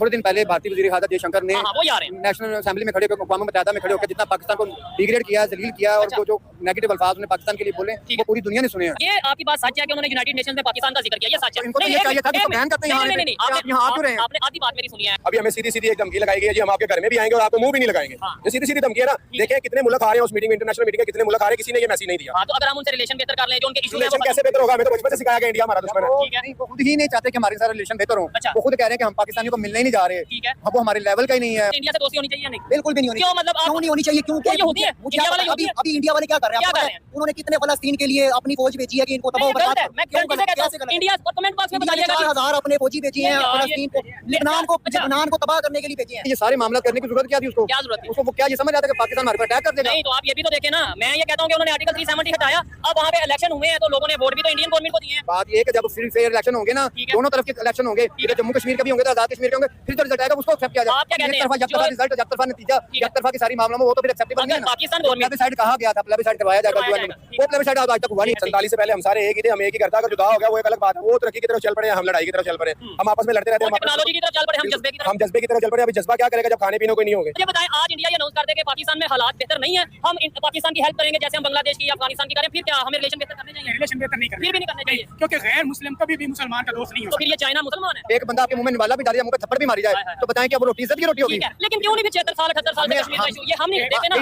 थोड़े दिन पहले भारतीय वज़ीर ख़ारजा जयशंकर ने नेशनल असेंबली में खड़े होकर अक़वाम मुत्तहिदा में खड़े होकर जितना पाकिस्तान को डिग्रेड किया, जलील किया और जो नेगेटिव अल्फाज उन्होंने पाकिस्तान के लिए बोले वो पूरी दुनिया ने सुने हैं। ये आपकी बात सच है कि उन्होंने यूनाइटेड नेशंस में पाकिस्तान का जिक्र किया, ये सच है। इनको तो ये चाहिए था कि बैन करते हैं यहाँ आ क्यों रहे हैं? आपने आधी बात मेरी सुनी है। अभी हमें सीधी एक धमकी लगाई गई है जी, हम आपके घर में भी आएंगे और आपको मुंह भी नहीं लगाएंगे। ये सीधी धमकी है ना। देखिए कितने मुल्क आ रहे हैं उस मीटिंग में, इंटरनेशनल मीटिंग में कितने मुल्क आ रहे हैं, किसी ने ये मैसेज नहीं दिया। तो अगर हम उनसे रिलेशन बेहतर कर लें, जो उनके इशू है कैसे बेहतर होगा? हमें तो बचपन से सिखाया गया इंडिया हमारा दुश्मन है। वो खुद ही नहीं चाहते कि हमारे साथ रिलेशन बेहतर हो। वो खुद कह रहे हैं कि हम पाकिस्तानियों को मिलने ही नहीं जा रहे। ठीक है, वो हमारे लेवल का ही नहीं है। इंडिया से दोस्ती होनी चाहिए नहीं? बिल्कुल भी नहीं होनी। क्यों? मतलब क्यों नहीं होनी चाहिए? क्योंकि अभी इंडिया वाले क्या कर रहे हैं? उन्होंने कितने फलस्तीन के लिए अपनी फौज भेजी है कि इनको तबाह बर्बाद। इंडिया कमेंट बॉक्स में बताइएगा। 4000 अपने फौजी भेजी हैं फलस्तीन को, लेबनान को तबाह करने के लिए भेजी हैं। ये सारे मामला करने की जरूरत क्या थी उसको? क्या जरूरत थी उसको? वो क्या ये समझ आता है कि पाकिस्तान हमारे पर अटैक कर देगा? नहीं, तो आप ये भी तो देखें ना। मैं ये कहता हूं कि उन्होंने आर्टिकल 370 हटाया, अब वहां पे इलेक्शन हुए हैं तो लोगों ने वोट भी तो इंडियन गवर्नमेंट को दिए हैं। बात ये है कि जब फ्री फेयर इलेक्शन होंगे ना, दोनों तरफ के इलेक्शन होंगे, जम्मू कश्मीर के भी होंगे तो आजाद कश्मीर के होंगे, फिर जो रिजल्ट आएगा उसको एक्सेप्ट किया जाएगा। रिजल्ट जब तरफा नतीजा जब तरफा की सारी मामलों में वो तो फिर एक्सेप्टेबल नहीं है। पाकिस्तान गवर्नमेंट प्लेबिसाइड कहा गया था, प्लेबिसाइड करवाया जाएगा, वो प्लेबिसाइड आज तक हुआ नहीं। 47 से पहले हम सारे एक ही थे, हम एक ही करता। अगर जुदा हो गया वो एक अलग बात है। वो तरक्की की तरफ चल पड़े, हम लड़ाई की तरफ चल पड़े, हम आपस में लड़ते रहते हैं। टेक्नोलॉजी की तरफ चल पड़े, हम जज्बे की तरफ चल पड़े। अभी जज्बा क्या करेगा जब खाने पीने को नहीं होंगे? मुझे बताएं, आज इंडिया ये अनाउंस कर दे कि पाकिस्तान में हालात बेहतर नहीं है, हम पाकिस्तान की हेल्प करेंगे जैसे हम बांग्लादेश की या अफगानिस्तान की करें, फिर क्या हमें रिलेशन बेहतर करने चाहिए? रिलेशन बेहतर नहीं करने, फिर भी नहीं करने चाहिए क्योंकि गैर मुस्लिम कभी भी मुसलमान का दोस्त नहीं हो। तो फिर ये चाइना मुसलमान है? एक बंदा आपके मुंह में निवाला भी डाल दिया, मुंह पे थप्पड़ भी मारी जाए तो बताएं क्या वो रोटी इज्जत की रोटी होगी? लेकिन क्यों नहीं 76 साल 78 साल कश्मीर का इशू ये हम नहीं देते ना।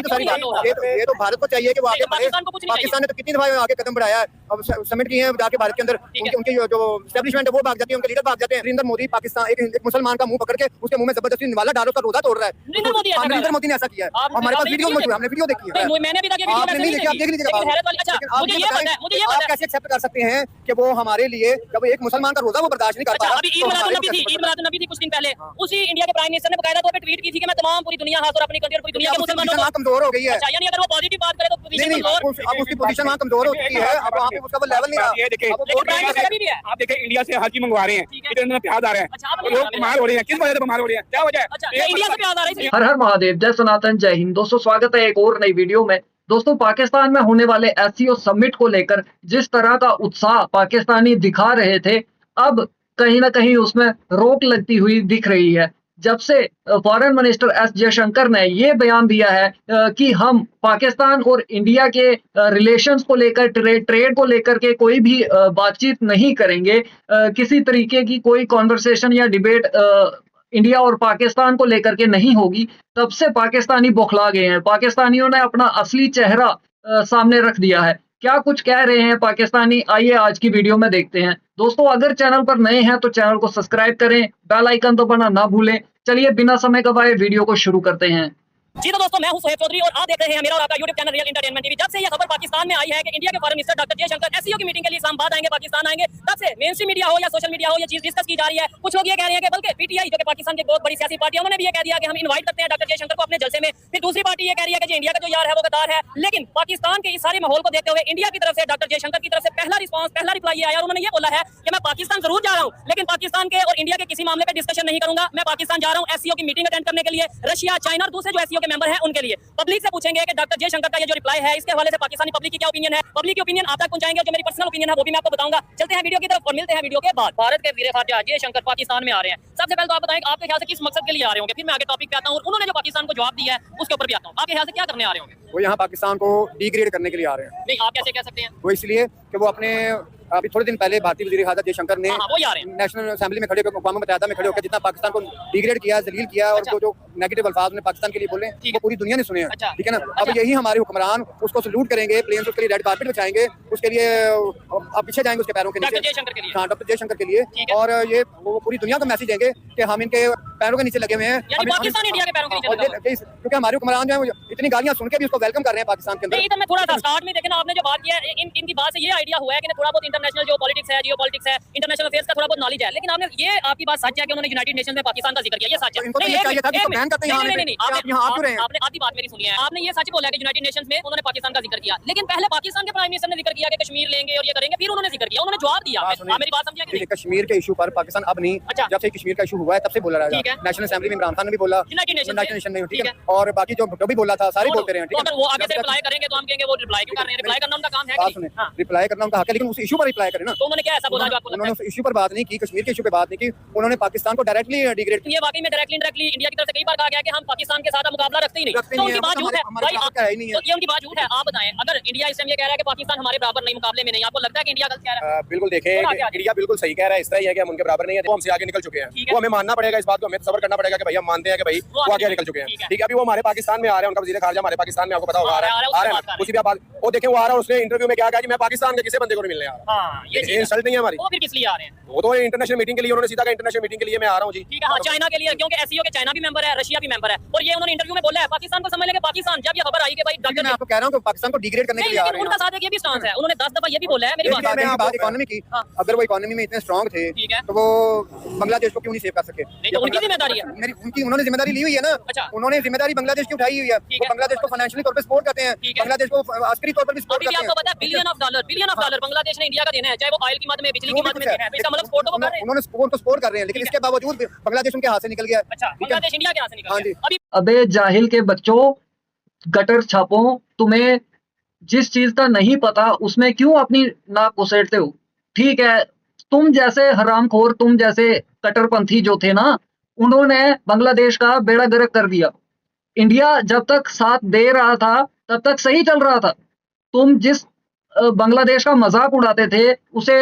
ये तो भारत को चाहिए कि वो आगे बढ़े। पाकिस्तान को कुछ नहीं चाहिए। पाकिस्तान ने तो कितनी दफा आगे कदम बढ़ाया है, अब समिट किए हैं जाके भारत के अंदर, उनकी जो एस्टेब्लिशमेंट है वो भाग जाती है, उनके लीडर भाग जाते हैं। नरेंद्र मोदी पाकिस्तान एक मुसलमान का मुंह पकड़ के उसके मुंह में जबरदस्ती निवाला डालो, उसका रोजा तोड़ रहा है। नरेंद्र मोदी ने ऐसा किया है। हमारे पास वीडियो मौजूद है, हमने वीडियो देखी है। मैंने भी आपने नहीं देखी, आप देख लीजिएगा। आप कैसे एक्सेप्ट कर सकते हैं कि वो हमारे लिए जब एक मुसलमान का रोजा वो बर्दाश्त नहीं कर पा रहा? ईद मिलाद नबी थी कुछ दिन पहले, उसी इंडिया के प्राइम मिनिस्टर ने बकायदा तौर पे ट्वीट की थी कि मैं तमाम पूरी दुनिया हाथ और अपनी कंट्री और पूरी दुनिया के मुसलमानों को कमजोर हो गई है। यानी अगर वो पॉजिटिव बात करे तो पोजीशन कमजोर, अब उसकी पोजीशन वहां कमजोर हो चुकी है, अब वहां पे उसका वो लेवल नहीं रहा। ये देखिए आप देखिए इंडिया से हाजी मंगवा रहे हैं, इतने प्याज आ रहे हैं, लोग बीमार हो रहे हैं। किस वजह से बीमार हो रहे हैं? क्या वजह है? इंडिया से प्याज आ रही है। हर हर महादेव, जय सनातन, जय हिंद। दोस्तों स्वागत है एक और नई वीडियो में। दोस्तों पाकिस्तान में होने वाले एससीओ समिट को लेकर जिस तरह का उत्साह पाकिस्तानी दिखा रहे थे, अब कहीं ना कहीं उसमें रोक लगती हुई दिख रही है। जब से फॉरेन मिनिस्टर एस जयशंकर ने ये बयान दिया है कि हम पाकिस्तान और इंडिया के रिलेशंस को लेकर, ट्रेड को लेकर के कोई भी बातचीत नहीं करेंगे, किसी तरीके की कोई कॉन्वर्सेशन या डिबेट इंडिया और पाकिस्तान को लेकर के नहीं होगी, तब से पाकिस्तानी बौखला गए हैं। पाकिस्तानियों ने अपना असली चेहरा सामने रख दिया है। क्या कुछ कह रहे हैं पाकिस्तानी, आइए आज की वीडियो में देखते हैं। दोस्तों अगर चैनल पर नए हैं तो चैनल को सब्सक्राइब करें, बेल आइकन दबाना ना भूलें। चलिए बिना समय गवाए वीडियो को शुरू करते हैं। जी तो दोस्तों मैं हूं सोहेब चौधरी और आप देख रहे हैं मेरा और आपका YouTube channel real entertainment TV. जब से ये खबर पाकिस्तान में आई है कि इंडिया के foreign minister doctor Jaishankar SCO की मीटिंग के लिए इस्लामाबाद आएंगे, पाकिस्तान आएंगे, तब से मेन स्ट्रीम मीडिया हो या सोशल मीडिया हो ये चीज डिस्कस की जा रही है। कुछ लोग ये कह रहे हैं कि बल्कि पीटीआई जो कि पाकिस्तान की बहुत बड़ी सियासी पार्टी है, उन्होंने भी ये कह दिया कि हम इनवाइट करते हैं डॉक्टर जयशंकर को अपने जलसे में। फिर दूसरी पार्टी ये कह रही है कि इंडिया का जो यार है वो गद्दार है। लेकिन पाकिस्तान के इस सारे माहौल को देखते हुए इंडिया की तरफ से डॉक्टर जयशंकर की तरफ से पहला रिस्पांस, पहला रिप्लाई ये आया और उन्होंने ये बोला है कि मैं पाकिस्तान जरूर जा रहा हूं, लेकिन पाकिस्तान के और इंडिया के किसी मामले पे डिस्कशन नहीं करूंगा। मैं पाकिस्तान जा रहा हूं एससीओ की मीटिंग अटेंड करने के लिए, रशिया, चाइना और दूसरे जो एससीओ के मेंबर हैं उनके लिए। पब्लिक से पूछेंगे कि डॉक्टर जयशंकर का ये जो रिप्लाई है इसके हवाले से पाकिस्तानी पब्लिक की क्या ओपिनियन है, पब्लिक की ओपिनियन आप तक पहुंचाएंगे। जो मेरी पर्सनल ओपिनियन है वो भी मैं आपको बताऊंगा। चलते हैं वीडियो की तरफ और मिलते हैं वीडियो के बाद। भारत के वीर ख़ारजा जयशंकर पाकिस्तान में आ रहे हैं। सबसे पहले तो आप बताएं आपके ख्याल से किस मकसद के लिए आ रहे होंगे, फिर मैं आगे टॉपिक पे आता हूं और उन्होंने जो पाकिस्तान को जवाब दिया है उसके ऊपर भी आता हूं। आपके ख्याल से क्या करने आ रहे होंगे? वो यहाँ पाकिस्तान को डिग्रेड करने के लिए आ रहे हैं। नहीं, आप कैसे कह सकते हैं? वो इसलिए कि वो अपने अभी थोड़े दिन पहले भारतीय वज़ीर ख़ारजा जयशंकर ने नेशनल असेंबली में खड़े होकर अक़वाम मुत्तहिदा में खड़े होकर जितना पाकिस्तान को डिग्रेड किया, जलील किया और जो नेगेटिव अल्फाज उन्होंने पाकिस्तान के लिए बोले वो पूरी दुनिया ने सुने हैं। ठीक है ना। अब यही हमारे हुक्मरान उसको सल्यूट करेंगे, प्लेन्स उसके लिए रेड कारपेट बिछाएंगे, उसके लिए अब पीछे जाएंगे उसके पैरों के नीचे, हाँ डॉक्टर जयशंकर के लिए। और ये वो पूरी दुनिया को मैसेज देंगे कि हम इनके पैरों के नीचे लगे हुए हैं, क्योंकि हमारे हुक्मरान जो है इतनी गालियां सुन के भी उसको वेलकम कर रहे हैं पाकिस्तान के अंदर। मैं थोड़ा सा स्टार्ट में देखना, आपने जो बात किया इनकी बात से ये आइडिया हुआ है कि थोड़ा बहुत इंटरनेशनल जो पॉलिटिक्स है, जियोपॉलिटिक्स है, इंटरनेशनल अफेयर्स का थोड़ा बहुत नॉलेज है। लेकिन आपने ये आपकी बात सच है कि उन्होंने यूनाइटेड नेशंस में पाकिस्तान का जिक्र किया, ये सच है। इनको तो ये चाहिए था कि बैन करते हैं नहीं, नहीं, नहीं, आप यहाँ आ क्यों रहे हैं? आपने आधी बात मेरी सुनी है। आपने ये सच बोला कि यूनाइटेड नेशंस में उन्होंने पाकिस्तान का जिक्र किया, लेकिन पहले पाकिस्तान के प्राइम मिनिस्टर ने जिक्र किया कि कश्मीर लेंगे और ये करेंगे, फिर उन्होंने जिक्र किया, उन्होंने जवाब दिया। आप मेरी बात समझे कि नहीं? कश्मीर के इशू पर पाकिस्तान अब नहीं, अच्छा। जब से कश्मीर का इशू हुआ है तब से बोला रहा ठीक है। है। नेशनल असेंबली में इमरान खान ने भी बोला, यूनाइटेड नेशन नहीं, ठीक ठीक है, और बाकी जो भी बोला था सारे बोलते रहे हैं, तो ठीक अगर है। वो आगे से रिप्लाई करेंगे तो हम कहेंगे वो रिप्लाई क्यों कर रहे हैं? रिप्लाई करना उनका काम है कि बात नहीं? सुने, हाँ। रिप्लाई करना उनका हक है, लेकिन उस इशू पर रिप्लाई करें ना। तो उन्होंने क्या ऐसा बोला जो आपको लगता उन्होंने है? उस इशू पर बात नहीं की, कश्मीर के इशू पे बात नहीं की, उन्होंने पाकिस्तान को डायरेक्टली डिग्रेड ये वाकई में डायरेक्टली इंडायरेक्टली इंडिया की तरफ से कई बार कहा गया कि हम पाकिस्तान के साथ मुकाबला रखते ही नहीं। रखते तो नहीं उनकी हैं, बात झूठ है हमारे भाई। पास क्या है ही नहीं है। तो ये उनकी बात झूठ है। आप बताएं, अगर इंडिया इस टाइम ये कह रहा है कि पाकिस्तान हमारे बराबर नहीं, मुकाबले में नहीं, आपको लगता है कि इंडिया गलत कह रहा है? बिल्कुल देखें, थोड़ा आगे। इंडिया बिल्कुल सही कह रहा है। इस तरह ही है कि हम उनके बराबर नहीं है, वो हमसे आगे निकल चुके हैं। ठीक है। वो हमें मानना पड़ेगा, इस बात को हमें सब्र करना पड़ेगा कि भाई हम मानते हैं कि भाई वो आगे निकल चुके हैं। ठीक है। ठीक है, अभी वो हमारे पाकिस्तान में आ रहे हैं, उनका वजीर खारजा हमारे पाकिस्तान में, आपको पता होगा, आ रहा है, कुछ भी आप वो देखें, वो आ रहा है, उसने इंटरव्यू में क्या कहा कि मैं पाकिस्तान के किसी बंदे को नहीं मिलने आ रहा। हाँ, ये चीज़ है। इंसल्ट नहीं है हमारी। वो फिर किस लिए आ रहे हैं? वो तो इंटरनेशनल मीटिंग के लिए, उन्होंने सीधा कहा इंटरनेशनल मीटिंग के लिए मैं आ रहा हूँ जी। ठीक है, हाँ, चाइना के लिए, क्योंकि एससीओ के चाइना भी मेंबर है, रशिया भी मेंबर है, और ये उन्होंने इंटरव्यू में बोला है पाकिस्तान को समझ लेंगे। पाकिस्तान जब ये खबर आई कि भाई लेकिन मैं आपको कह रहा हूँ कि पाकिस्तान को डिग्रेड करने के लिए आ रहे हैं। उनका साथ एक ये भी स्टांस है, उन्होंने 10 दफा ये भी बोला है। मेरी बात बात इकोनॉमी की, हाँ। अगर वो इकोनॉमी में इतने स्ट्रांग थे ठीक है। तो वो बांग्लादेश को क्यों नहीं सेव कर सके? नहीं, तो उनकी जिम्मेदारी है। मेरी उनकी उन्होंने जिम्मेदारी ली हुई है ना। अच्छा। उन्होंने जिम्मेदारी बांग्लादेश की उठाई हुई है। ठीक वो है। बांग्लादेश को फाइनेंशियली तौर पे सपोर्ट करते हैं, ठीक है। बांग्लादेश को अस्करी तौर पर भी सपोर्ट अभी भी करते आपको पता है हैं। बिलियन ऑफ डॉलर बांग्लादेश ने इंडिया का देना है, चाहे वो ऑयल की मद में, बिजली की मद में देना है। तो इसका मतलब सपोर्ट तो वो कर रहे हैं। उन्होंने सपोर्ट तो सपोर्ट कर रहे हैं, लेकिन ठीक है। इसके बावजूद बांग्लादेश उनके हाथ से निकल गया है। अच्छा, बांग्लादेश इंडिया के यहाँ से निकल हाँ गया। जी। अभी अबे जाहिल के बच्चों, गटर छापों, तुम्हें जिस चीज का नहीं पता उसमें क्यों अपनी नाक घुसेड़ते हो? ठीक है, तुम जैसे हरामखोर, तुम जैसे कट्टरपंथी जो थे ना, उन्होंने बांग्लादेश का बेड़ा गर्क कर दिया। इंडिया जब तक साथ दे रहा था तब तक सही चल रहा था। तुम जिस बांग्लादेश का मजाक उड़ाते थे, उसे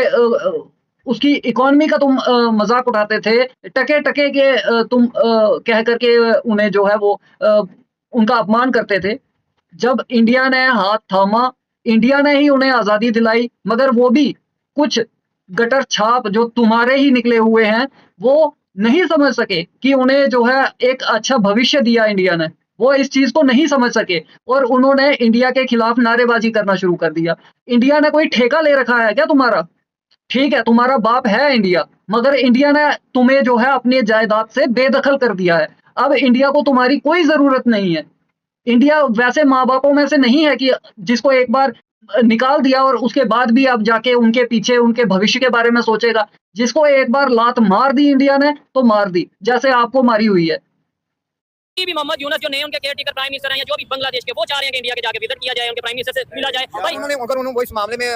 उसकी इकोनॉमी का तुम मजाक उड़ाते थे, टके टके के तुम कह करके उन्हें जो है वो उनका अपमान करते थे। जब इंडिया ने हाथ थामा, इंडिया ने ही उन्हें आजादी दिलाई, मगर वो भी कुछ गटर छाप जो तुम्हारे ही निकले हुए हैं वो नहीं समझ सके कि उन्हें जो है एक अच्छा भविष्य दिया इंडिया ने। वो इस चीज को नहीं समझ सके और उन्होंने इंडिया के खिलाफ नारेबाजी करना शुरू कर दिया। इंडिया ने कोई ठेका ले रखा है क्या तुम्हारा? ठीक है, तुम्हारा बाप है इंडिया, मगर इंडिया ने तुम्हें जो है अपनी जायदाद से बेदखल कर दिया है। अब इंडिया को तुम्हारी कोई जरूरत नहीं है। इंडिया वैसे माँ बापों में से नहीं है कि जिसको एक बार निकाल दिया और उसके बाद भी अब जाके उनके पीछे उनके भविष्य के बारे में सोचेगा। जिसको एक बार लात मार दी इंडिया ने तो मार दी, जैसे आपको मारी हुई है। भी मोहम्मद यूनस जो नए उनके केयरटेकर प्राइम मिनिस्टर हैं या जो भी बांग्लादेश के, वो चाह रहे हैं कि इंडिया के जाके विजिट किया जाए, उनके प्राइम मिनिस्टर से मिला जाए। भाई अगर उन्होंने वो इस मामले में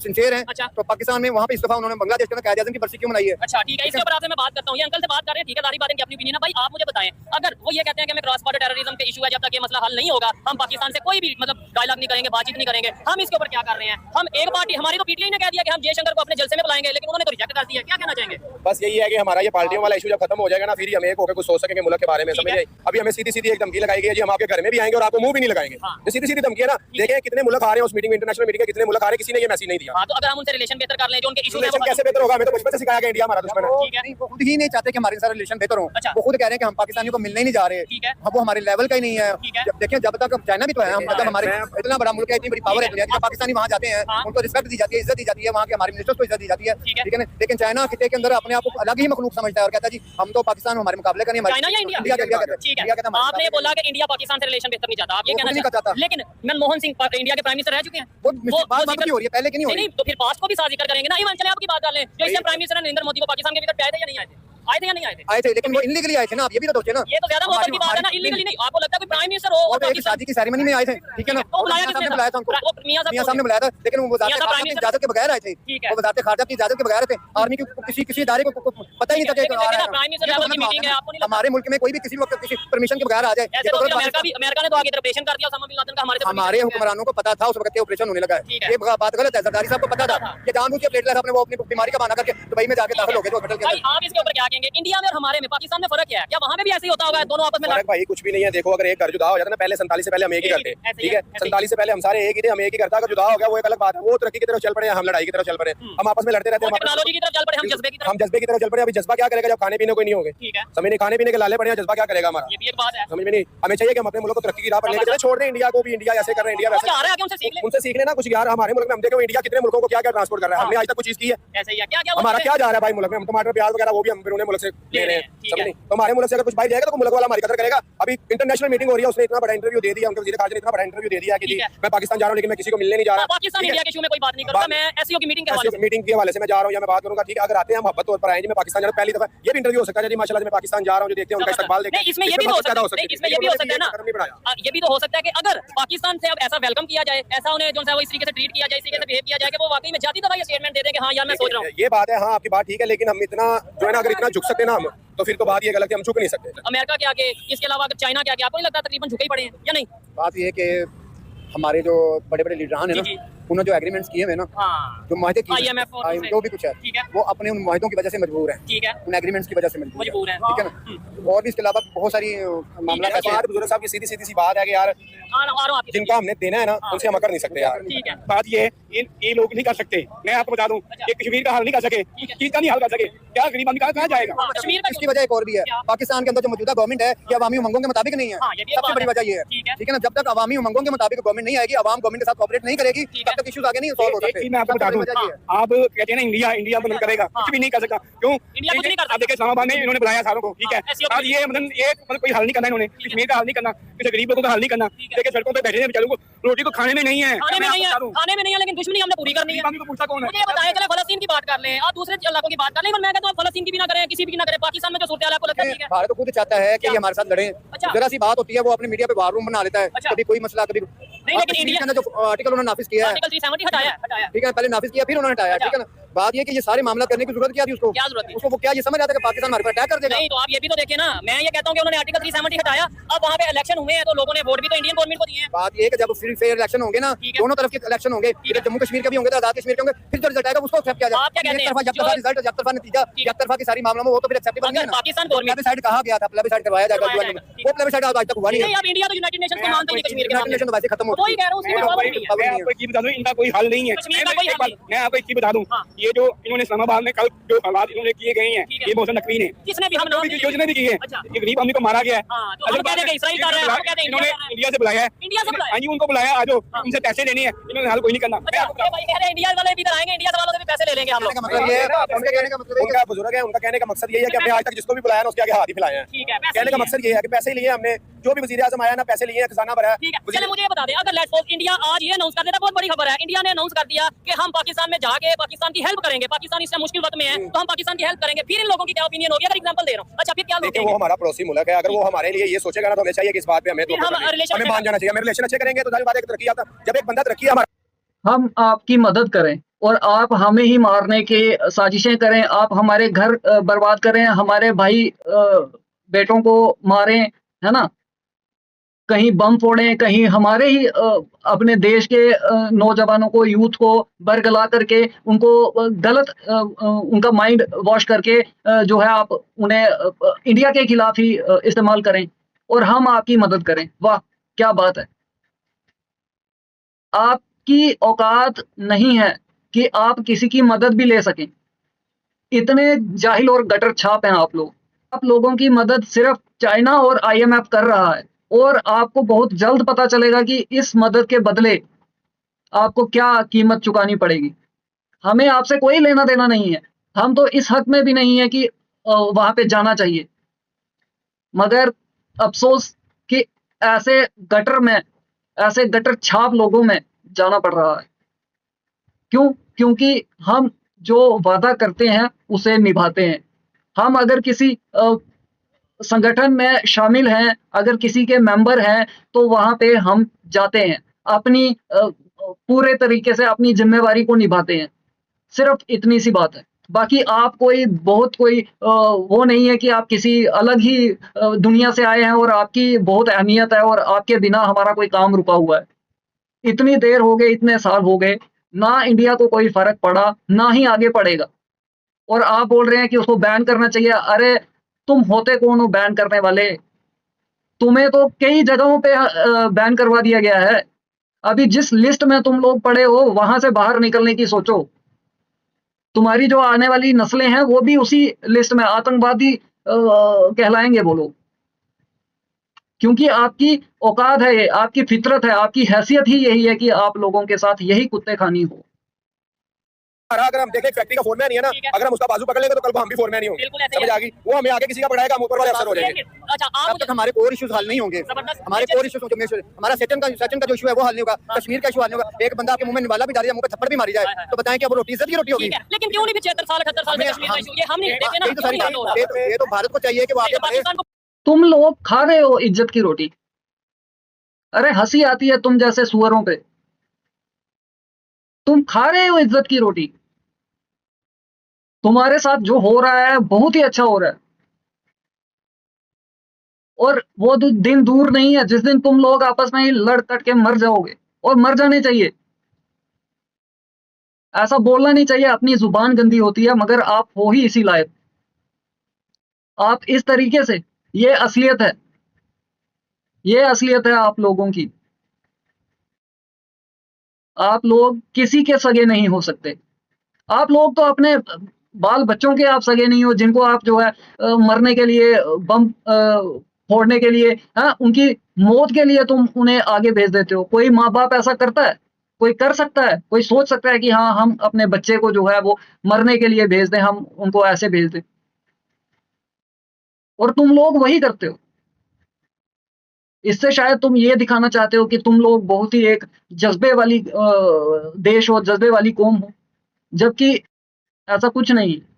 सिंसियर हैं, अच्छा। तो पाकिस्तान में वहाँ पे इस दफा उन्होंने बांग्लादेश के अंदर कायदे आज़म की बरसी क्यों मनाई है? अच्छा, ठीक है, इसके ऊपर आपसे मैं बात करता हूँ। ये अंकल से बात कर रहे हैं, ठीक है, सारी बातें की अपनी ओपिनियन है। भाई आप मुझे बताएं, अगर वो ये कहते हैं कि हमें क्रॉस बॉर्डर टेररिज्म के इशू है, जब तक ये मसला हल नहीं होगा हम पाकिस्तान से कोई भी मतलब डायलॉग नहीं करेंगे, बातचीत नहीं करेंगे, हम इसके ऊपर क्या कर रहे हैं? हम एक पार्टी, हमारी तो पीटीआई ने कह दिया कि हम जयशंकर को अपने जलसे में बुलाएंगे, लेकिन उन्होंने तो रिजेक्ट कर दिया। क्या कहना चाहेंगे? बस यही है कि हमारा ये पार्टियों वाला इशू जब खत्म हो जाएगा ना, फिर ही हम एक होकर कुछ सोच सकेंगे मुल्क के बारे में। ठीक समझ है। गए? अभी हमें सीधी सीधी एक धमकी लगाई गई है जी, हम आपके घर में भी आएंगे और आपको मुंह भी नहीं लगाएंगे। हाँ। ये सीधी सीधी धमकी है ना। देखें कितने मुल्क आ रहे हैं उस मीटिंग में, इंटरनेशनल मीटिंग में कितने मुल्क आ रहे हैं, किसी ने ये मैसेज नहीं दिया। हाँ, तो अगर हम उनसे रिलेशन बेहतर कर लें, जो उनके इशू रिलेशन कैसे बेहतर होगा? हमें तो बचपन से सिखाया गया इंडिया हमारा दुश्मन है। ठीक है। नहीं, वो खुद ही नहीं चाहते कि हमारे साथ रिलेशन बेहतर हो। अच्छा। वो खुद कह रहे हैं कि हम पाकिस्तानियों को मिलने ही नहीं जा रहे। ठीक है। वो हमारे लेवल का ही नहीं है। ठीक है। देखिए, जब तक चाइना भी तो है, हम मतलब हमारे इतना बड़ा मुल्क है, इतनी बड़ी पावर है दुनिया की, जब पाकिस्तानी वहाँ जाते हैं हाँ। उनको रिस्पेक्ट दी जाती है, इज्जत दी जाती है, वहाँ के हमारे मिनिस्टर्स को इज्जत दी जाती है। ठीक है। ठीक है ना? लेकिन चाइना खिते के अंदर अपने आप को अलग ही मखलूक समझता है और कहता है जी हम तो पाकिस्तान हमारे मुकाबले का नहीं, चाइना या इंडिया? इंडिया कहता है। ठीक है। इंडिया कहता है आपने ये बोला कि इंडिया पाकिस्तान से रिलेशन बेहतर नहीं चाहता, आप ये वो कहना खुद नहीं चाहते, चाहता। लेकिन मनमोहन सिंह इंडिया के प्राइम मिनिस्टर रह चुके हैं। वो बात जिक्र- की हो रही है, पहले की नहीं हो रही। नहीं, तो फिर पास्ट को भी साथ जिक्र करेंगे ना। ईमान चले आपकी बात कर लें, जो इससे प्राइम मिनिस्टर नरेंद्र मोदी को पाकिस्तान के विजिट पे आए थे या नहीं आए थे? आए थे या नहीं आए थे? आए थे, लेकिन वो इनलीगली आए थे ना। आप ये भी तो सोचे ना। ये तो ज्यादा बहुत की बात है ना, हमारी- इलीगली नहीं। आपको लगता है कोई प्राइम मिनिस्टर हो वो और तो एक पाकिस्तान शादी की सेरेमनी में आए थे, ठीक है ना? तो बुलाया मियां साहब ने किसने? बुलाया था उनको, वो मियां मियां साहब ने बुलाया था, लेकिन वो मियां साहब प्राइम की मिनिस्टर- इजाजत के बगैर आए थे। ठीक है। वो वजारत खारजा की इजाजत के बगैर थे। आर्मी की किसी इदारे को पता ही नहीं था कि लेकिन आ रहा है। प्राइम मिनिस्टर ये तो लेवल की गलत बात मीटिंग है, आपको नहीं लगता? हमारे मुल्क में कोई भी किसी वक्त किसी परमिशन के बगैर आ जाए, ऐसे ये तो तो गलत फिर बात है। अमेरिका ने तो आगे ऑपरेशन कर दिया, ओसामा बिन लादेन का हमारे से हमारे permission हुक्मरानों को पता था उस वक्त ऑपरेशन होने लगा ठीक है। है। ये बात गलत है। सरदारी साहब को पता था कि जानबूझ के प्लेटलेस अपने वो अपनी बीमारी का बहाना करके दुबई में जाके दाखिल हो गए हॉस्पिटल के भाई अंदर। आप इसके ऊपर क्या कहेंगे? इंडिया में और हमारे में, पाकिस्तान में फर्क क्या है? क्या वहाँ पे भी ऐसे ही होता होगा, दोनों आपस में फर्क भाई कुछ भी नहीं है। देखो, अगर एक घर जुदा हो जाता ना, पहले 47 से पहले हम एक ही करते, ऐसे ही ठीक है, है? ऐसे ही। 47 से पहले हम सारे एक ही थे, हम एक ही करता। अगर जुदा हो गया वो एक अलग बात है। वो तरक्की की तरफ चल पड़े, हम लड़ाई की तरफ चल पड़े, हम आपस में लड़ते रहते हैं। टेक्नोलॉजी की तरफ चल पड़े, हम जज्बे की तरफ। हम जज्बे की तरफ चल पड़े। अभी जज्बा क्या करेगा जब खाने पीने कोई नहीं होंगे? ठीक है, समझ नहीं, खाने पीने के लाले पड़े हैं, जज्बा क्या करेगा हमारा? ये भी एक बात है। समझ में नहीं। हमें चाहिए कि हम अपने मुल्क को तरक्की की राह पर लेके चले, छोड़ दें इंडिया को भी। इंडिया ऐसे कर रहे हैं, इंडिया वो वैसे चाह रहे हैं कि उनसे सीख ले। उनसे सीख लेना कुछ यार। हमारे मुल्क में हम देखो इंडिया कितने मुल्कों को क्या क्या ट्रांसपोर्ट कर रहा है, हमने आज तक कुछ चीज की है? ऐसे ही है, क्या क्या हमारा क्या जा रहा है भाई मुल्क में? हम टमाटर प्याज वगैरह वो भी हम फिर अपने मुल्क से ले रहे हैं, समझ नहीं। तो हमारे मुल्क से अगर कुछ बाहर जाएगा तो मुल्क वाला हमारी कदर करेगा। अभी इंटरनेशनल मीटिंग हो रही है, उसने इतना बड़ा इंटरव्यू दे दिया, उनके वज़ीर ख़ारजा ने इतना बड़ा इंटरव्यू दे दिया कि जी मैं पाकिस्तान जा रहा हूँ लेकिन मैं किसी को मिलने नहीं जा रहा। पाकिस्तान इंडिया के इशू में कोई बात नहीं करूंगा, मैं एससीओ की मीटिंग के हवाले से मैं जा रहा हूँ या मैं बात करूंगा, ठीक है। अगर आते हैं मोहब्बत तौर पर आए, मैं पाकिस्तान जा रहा हूँ, पहली दफा ये भी इंटरव्यू हो सकता है जी माशाल्लाह मैं पाकिस्तान जा रहा हूँ, जो देखते हैं उनका इस्तकबाल देखते हैं। इसमें ये भी हो सकता है, इसमें ये भी हो सकता है ना, ये भी तो हो सकता है कि अगर पाकिस्तान से अब ऐसा वेलकम किया जाए, ऐसा उन्हें जो है वो इस तरीके से ट्रीट किया जाए, इस तरीके से बिहेव किया जाए कि वो वाकई में जाती दफा ये स्टेटमेंट दे दें कि हाँ यार मैं सोच रहा हूँ। ये बात है, हाँ आपकी बात ठीक है, लेकिन हम इतना जो है ना अगर इतना झुक सकते ना हम, तो फिर तो बात ये गलत है, हम झुक नहीं सकते। अमेरिका के आगे, इसके अलावा अगर चाइना के आगे आपको नहीं लगता तकरीबन झुके ही पड़े हैं या नहीं? बात ये है कि हमारे जो बड़े बड़े लीडरान है ना, उन्होंने जो एग्रीमेंट्स किए हुए ना, जो माहदे किए IMF और जो भी कुछ है, वो अपने उन माहदों की वजह से मजबूर है, ठीक है, उन एग्रीमेंट्स की वजह से मजबूर है, है, ठीक है ना। और भी इसके अलावा बहुत सारी मामला ऐसे हैं। बुजुर्ग साहब की सीधी सीधी सी बात है कि यार जिनका हमने देना है ना उनसे हम कर नहीं सकते यार। ठीक है, बात ये ये लोग नहीं कर सकते। मैं आपको बता दूं कि कश्मीर का हल नहीं कर सके, चीज का नहीं हल कर सके, क्या गरीब आदमी कहाँ जाएगा? कश्मीर का इसकी वजह एक और भी है, पाकिस्तान के अंदर जो मौजूदा गवर्नमेंट है ये अवामी उमंगों के मुताबिक नहीं है, सबसे बड़ी वजह ये है, ठीक है ना। जब तक अवामी उमंगों के मुताबिक गवर्नमेंट नहीं आएगी, अवाम गवर्नमेंट के साथ कोऑपरेट नहीं करेगी, तब तक इश्यूज आगे नहीं सॉल्व हो सकते। मैं आपको बता दूं, आप कहते हैं ना इंडिया मदद करेगा, कुछ भी नहीं कर सकता। क्यों? आप देखिए इस्लामाबाद में इन्होंने बुलाया सारों को, ठीक है, और ये मतलब कोई हल नहीं करना इन्होंने, कश्मीर का हल नहीं करना, किसी गरीब लोगों का हल नहीं करना। देखिए सड़कों पे बैठे हैं बेचारों को रोटी तो खाने में नहीं है, खाने में नहीं है, लेकिन दुश्मनी हमने पूरी करनी है। पूछा कौन है? मुझे बताएं, चले फलस्तीन की बात कर लें और दूसरे इलाकों की बात कर लें, मैं कहता हूं फलस्तीन की भी ना करें, किसी भी ना करें, पाकिस्तान में जो सूरत हाल है आपको लगता है ठीक है? भारत खुद चाहता है कि ये हमारे साथ लड़े, जरा सी बात होती है वो अपने मीडिया पे वार रूम बना लेता है, कभी कोई मसला कभी नहीं, लेकिन इंडिया जो आर्टिकल उन्होंने नाफिज किया है, आर्टिकल 370 हटाया, ठीक है, पहले नाफिज किया फिर उन्होंने हटाया, ठीक है ना। बात ये कि ये सारे मामला करने की जरूरत क्या थी उसको? क्या जरूरत थी? उसको वो क्या ये समझ आता है कि पाकिस्तान हमारे पर अटैक कर देगा? नहीं, तो आप ये भी तो देखिए ना, मैं ये कहता हूं कि उन्होंने आर्टिकल 370 हटाया, अब वहां पे इलेक्शन हुए हैं तो लोगों ने वोट भी तो इंडियन गवर्नमेंट को दिए हैं। बात ये है कि जब फ्री फेयर इलेक्शन होंगे ना, दोनों तरफ के इलेक्शन होंगे, जम्मू कश्मीर के भी होंगे तो आजाद कश्मीर के होंगे, फिर जो रिजल्ट आएगा उसको एक्सेप्ट किया जाएगा। आप क्या कहते हैं? जब तरफा रिजल्ट, जब तरफा नतीजा, जब तरफा की सारी मामलों में वो तो फिर एक्सेप्टेबल नहीं है ना। पाकिस्तान गवर्नमेंट प्लेबिसाइड कहा गया था, प्लेबिसाइड करवाया जाएगा, वो प्लेबिसाइड आज तक हुआ नहीं है। अब इंडिया तो यूनाइटेड नेशंस को मानता ही कश्मीर के यूनाइटेड नेशन तो वैसे खत्म हो वही कह रहा हूं, उसमें जवाब नहीं है। मैं आपको एक चीज बता दूं, इनका कोई हल नहीं है। मैं आपको एक चीज बता दूं, ये जो इन्होंने इस्लामाबाद में कल जो हालात इन्होंने किए गए हैं, ये बहुत नकलीन है। किसने भी हम नाम योजना भी की है, ये गरीब आदमी को मारा गया है, तो हम कहते हैं कि इसराइल कर रहा है, हम कहते हैं इन्होंने इंडिया से बुलाया है, इंडिया से बुलाया, हाँ जी उनको बुलाया, आज उनसे पैसे लेने हैं, इन्होंने हल कोई नहीं करना। भाई कह रहे हैं इंडिया वाले भी इधर आएंगे, इंडिया वालों से भी पैसे ले लेंगे हम लोग। मतलब ये है, उनके कहने का मतलब है उनका बुजुर्ग है, उनका कहने का मकसद ये है कि हमने आज तक जिसको भी बुलाया ना उसके आगे हाथ ही फैलाए हैं। ठीक है, कहने का मकसद ये है कि पैसे लिए हमने, जो भी वज़ीर आज़म आया ना पैसे लिए, खजाना भरा है। ठीक है, चलिए मुझे ये बता दें, अगर लेट्स सपोज इंडिया आज ये अनाउंस कर देता, बहुत बड़ी खबर है, इंडिया ने अनाउंस कर दिया कि हम पाकिस्तान में जाके पाकिस्तान की हेल्प करेंगे, पाकिस्तान इस मुश्किल वक्त में है तो हम पाकिस्तान की हेल्प करेंगे, फिर इन लोगों की क्या ओपिनियन होगी? अगर एग्जांपल दे रहा हूं, अच्छा फिर क्या लोग वो हमारा पड़ोसी मुल्क है, अगर वो हमारे लिए ये सोचेगा ना तो हमें चाहिए कि इस बात पे हमें मान जाना चाहिए, हमें रिलेशन अच्छे करेंगे तो बात एक तरक्की आता। जब एक बंदा तरक्की हमारा, हम आपकी मदद करें और आप हमें ही मारने के साजिशें करें, आप हमारे घर बर्बाद करें, हमारे भाई बेटों को मारें, है ना, कहीं बम फोड़ें, कहीं हमारे ही अपने देश के नौजवानों को, यूथ को बरगला करके उनको गलत उनका माइंड वॉश करके जो है आप उन्हें इंडिया के खिलाफ ही इस्तेमाल करें और हम आपकी मदद करें। वाह क्या बात है! आपकी औकात नहीं है कि आप किसी की मदद भी ले सकें, इतने जाहिल और गटर छाप हैं आप लोग। आप लोगों की मदद सिर्फ चाइना और IMF कर रहा है और आपको बहुत जल्द पता चलेगा कि इस मदद के बदले आपको क्या कीमत चुकानी पड़ेगी। हमें आपसे कोई लेना देना नहीं है, हम तो इस हक में भी नहीं है कि वहां पे जाना चाहिए, मगर अफसोस कि ऐसे गटर में, ऐसे गटर छाप लोगों में जाना पड़ रहा है। क्यों? क्योंकि हम जो वादा करते हैं उसे निभाते हैं। हम अगर किसी संगठन में शामिल हैं, अगर किसी के मेंबर हैं, तो वहां पे हम जाते हैं, अपनी पूरे तरीके से अपनी जिम्मेवारी को निभाते हैं। सिर्फ इतनी सी बात है। बाकी आप कोई बहुत कोई वो नहीं है कि आप किसी अलग ही दुनिया से आए हैं और आपकी बहुत अहमियत है और आपके बिना हमारा कोई काम रुका हुआ है। इतनी देर हो गई, इतने साल हो गए, ना इंडिया को कोई फर्क पड़ा, ना ही आगे पड़ेगा, और आप बोल रहे हैं कि उसको बैन करना चाहिए। अरे तुम होते कौन हो बैन करने वाले? तुम्हें तो कई जगहों पे बैन करवा दिया गया है। अभी जिस लिस्ट में तुम लोग पड़े हो वहां से बाहर निकलने की सोचो। तुम्हारी जो आने वाली नस्लें हैं वो भी उसी लिस्ट में आतंकवादी कहलाएंगे वो लोग, क्योंकि आपकी औकात है, आपकी फितरत है, आपकी हैसियत ही यही है कि आप लोगों के साथ यही कुत्ते खानी हो। अगर हम देखें फैक्ट्री का फोरमैन नहीं है ना, अगर हम उसका बाजू पकड़ लेंगे तो कल को हम भी फोरमैन ही होंगे। समझ आ गई? वो हमें आगे किसी का पढ़ाएगा, हम ऊपर वाले अफसर हो जाएंगे। अच्छा, अब आप तक हमारे कोर इश्यूज हल नहीं होंगे, हमारे कोर इश्यूज हमारा सेशन का जो इशू है वो हल नहीं होगा, कश्मीर का इशू हल नहीं होगा। एक बंदा आपके मुंह में निवाला भी डाल दिया, मुंह पे थप्पड़ भी मारी जाए तो बताएं कि अब रोटी इज्जत की रोटी होगी? लेकिन क्यों नहीं 76 साल 78 साल में कश्मीर का इशू, ये हम नहीं देते ना। यही तो सारी बात, ये तो भारत को चाहिए कि वो आगे बढ़े। पाकिस्तान को तुम लोग खा रहे हो इज्जत की रोटी। अरे हंसी आती है तुम जैसे सुअरों पे। तुम खा रहे हो इज्जत की रोटी। तुम्हारे साथ जो हो रहा है बहुत ही अच्छा हो रहा है, और वो दिन दूर नहीं है जिस दिन तुम लोग आपस में ही लड़ कट के मर जाओगे, और मर जाने चाहिए। ऐसा बोलना नहीं चाहिए, अपनी जुबान गंदी होती है, मगर आप हो ही इसी लायक। आप इस तरीके से, ये असलियत है, ये असलियत है आप लोगों की। आप लोग किसी के सगे नहीं हो सकते। आप लोग तो अपने बाल बच्चों के आप सगे नहीं हो, जिनको आप जो है मरने के लिए, बम फोड़ने के लिए, हाँ, उनकी मौत के लिए तुम उन्हें आगे भेज देते हो। कोई माँ बाप ऐसा करता है? कोई कर सकता है? कोई सोच सकता है कि हाँ हम अपने बच्चे को जो है वो मरने के लिए भेज दें, हम उनको ऐसे भेज दें? और तुम लोग वही करते हो। इससे शायद तुम ये दिखाना चाहते हो कि तुम लोग बहुत ही एक जज्बे वाली देश और जज्बे वाली कौम हो, जबकि ऐसा कुछ नहीं है।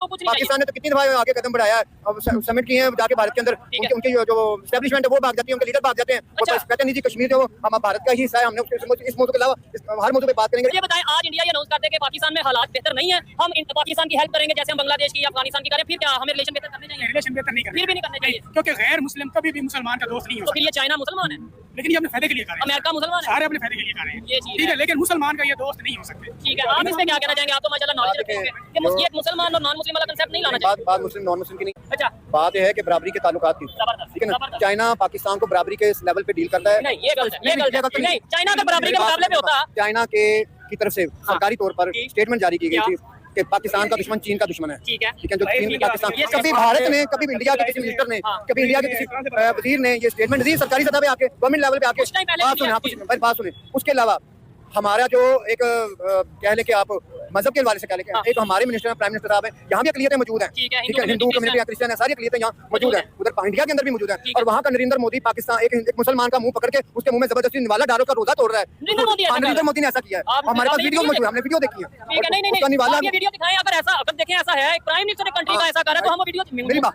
कुछ नहीं पाकिस्तान ने तो कितनी दफा आगे कदम बढ़ाया है, अब समिट किए हैं जाके भारत के अंदर, उनके जो एस्टेब्लिशमेंट है वो भाग जाती है, उनके लीडर भाग जाते हैं, वो कहते हैं नहीं जी कश्मीर जो हम भारत का ही हिस्सा है, हमने इस मौजूद के अलावा हर मौजूद पे बात करेंगे। ये बताएं, आज इंडिया ये अनाउंस करते हैं कि पाकिस्तान में हालात बेहतर नहीं है, हम पाकिस्तान की हेल्प करेंगे जैसे हम बांग्लादेश की या अफगानिस्तान की करें, फिर क्या हमें रिलेशन बेहतर करने चाहिए? रिलेशन बेहतर नहीं करना, फिर भी नहीं करने चाहिए, क्योंकि गैर मुस्लिम कभी भी मुसलमान का दोस्त नहीं हो तो फिर ये चाइना मुसलमान है, सकता। लेकिन ये अपने फायदे के लिए कर रहे हैं, अमेरिका मुसलमान है, सारे अपने फायदे के लिए कर रहे हैं, ये चीज ठीक है। लेकिन मुसलमान का ये दोस्त नहीं हो सकते। ठीक है, आप इस पे क्या कहना चाहेंगे? आप तो माशाल्लाह नॉलेज रखते होंगे कि ये मुसलमान और नॉन मुस्लिम वाला कांसेप्ट नहीं लाना चाहिए। बात मुस्लिम नॉन मुस्लिम की नहीं, अच्छा, बात यह है कि बराबरी के ताल्लुकात की, ठीक है ना। चाइना पाकिस्तान को बराबरी के इस लेवल पे डील करता है। नहीं ये गलत है, ये गलत है। नहीं, चाइना तो बराबरी के मुकाबले में होता। चाइना की तरफ से सरकारी तौर पर स्टेटमेंट जारी की गई थी कि पाकिस्तान का दुश्मन चीन का दुश्मन है, ठीक है, ठीक है। जो चीन पाकिस्तान, कभी भारत ने, कभी इंडिया के किसी मिनिस्टर ने, कभी इंडिया के किसी वजीर ने ये स्टेटमेंट दी सरकारी सतह पे आके, गवर्नमेंट लेवल पे आके? बात सुने। उसके अलावा हमारा जो एक कह लें कि आप मजहब के हवाले से कह लें, एक हमारे मिनिस्टर प्राइम मिनिस्टर साहब है, यहाँ भी अकलियतें मौजूद हैं, ठीक है। हिंदू कम्युनिटी, क्रिश्चियन है, सारी अकलियतें यहाँ मौजूद है, उधर इंडिया के अंदर भी मौजूद है। और वहाँ का नरेंद्र मोदी पाकिस्तान एक मुसलमान का मुंह पकड़ के उसके मुंह में जबरदस्ती निवाला डालो का रोजा तोड़ रहा है। नरेंद्र मोदी ने ऐसा किया है, हमारे पास वीडियो मौजूद है, हमने वीडियो देखी है। नहीं, निवाला वीडियो दिखाएं। अगर ऐसा, अगर देखें ऐसा है, प्राइम मिनिस्टर कंट्री का ऐसा कर रहा है तो हम वीडियो,